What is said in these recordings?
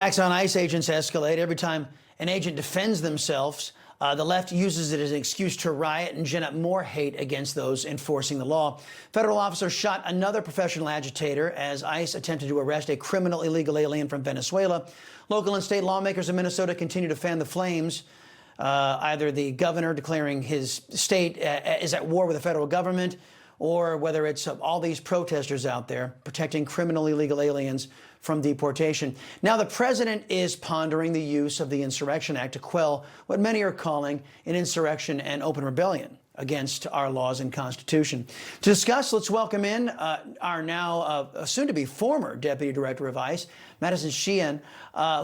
Attacks on ICE agents escalate. Every time an agent defends themselves, the left uses it as an excuse to riot and gin up more hate against those enforcing the law. Federal officers shot another professional agitator as ICE attempted to arrest a criminal illegal alien from Venezuela. Local and state lawmakers in Minnesota continue to fan the flames. Either the governor declaring his state is at war with the federal government, or whether it's all these protesters out there protecting criminal illegal aliens from deportation. Now, the president is pondering the use of the Insurrection Act to quell what many are calling an insurrection and open rebellion against our laws and Constitution. To discuss, let's welcome in our now soon-to-be former Deputy Director of ICE, Madison Sheahan,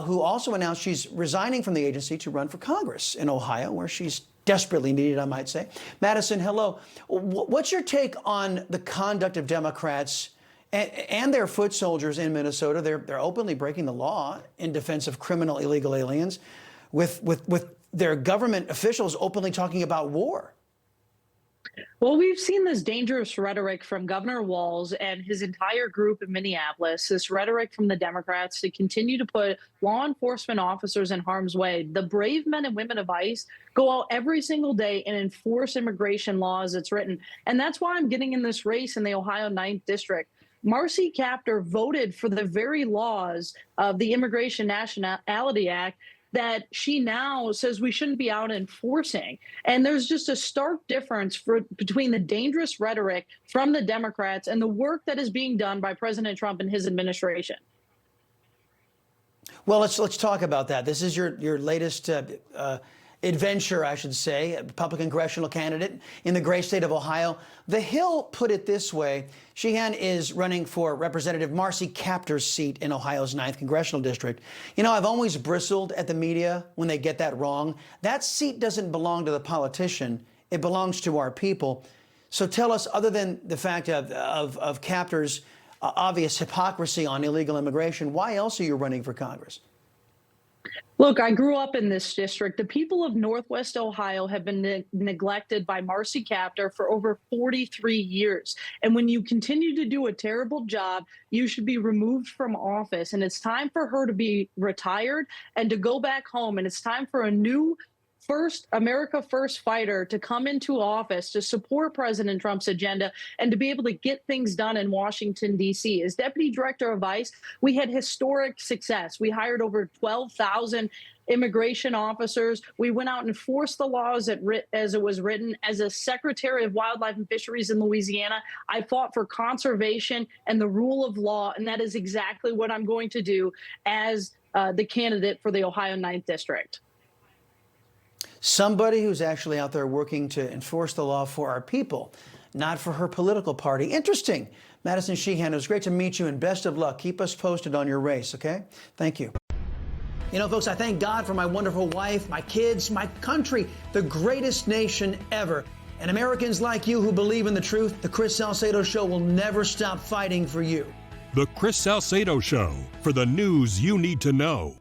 who also announced she's resigning from the agency to run for Congress in Ohio, where she's desperately needed, I might say. Madison, hello. What's your take on the conduct of Democrats and their foot soldiers in Minnesota? They're openly breaking the law in defense of criminal illegal aliens, with their government officials openly talking about war. Well, we've seen this dangerous rhetoric from Governor Walz and his entire group in Minneapolis, this rhetoric from the Democrats to continue to put law enforcement officers in harm's way. The brave men and women of ICE go out every single day and enforce immigration law as it's written. And that's why I'm getting in this race in the Ohio 9th District. Marcy Kaptur voted for the very laws of the Immigration Nationality Act that she now says we shouldn't be out enforcing. And there's just a stark difference between the dangerous rhetoric from the Democrats and the work that is being done by President Trump and his administration. Well, let's talk about that. This is your latest adventure, I should say, a Republican congressional candidate in the great state of Ohio. The Hill put it this way: Sheahan is running for Representative Marcy Kaptur's seat in Ohio's 9th congressional district. You know, I've always bristled at the media when they get that wrong. That seat doesn't belong to the politician. It belongs to our people. So tell us, other than the fact of Kaptur's obvious hypocrisy on illegal immigration, why else are you running for Congress? Look, I grew up in this district. The people of Northwest Ohio have been neglected by Marcy Kaptur for over 43 years. And when you continue to do a terrible job, you should be removed from office. And it's time for her to be retired and to go back home. And it's time for a new America First fighter to come into office to support President Trump's agenda and to be able to get things done in Washington, D.C. As Deputy Director of ICE, we had historic success. We hired over 12,000 immigration officers. We went out and enforced the laws as it was written. As a Secretary of Wildlife and Fisheries in Louisiana, I fought for conservation and the rule of law, and that is exactly what I'm going to do as the candidate for the Ohio 9th District. Somebody who's actually out there working to enforce the law for our people, not for her political party. Interesting. Madison Sheahan, it was great to meet you, and best of luck. Keep us posted on your race, okay? Thank you. You know, folks, I thank God for my wonderful wife, my kids, my country, the greatest nation ever. And Americans like you who believe in the truth, the Chris Salcedo Show will never stop fighting for you. The Chris Salcedo Show, for the news you need to know.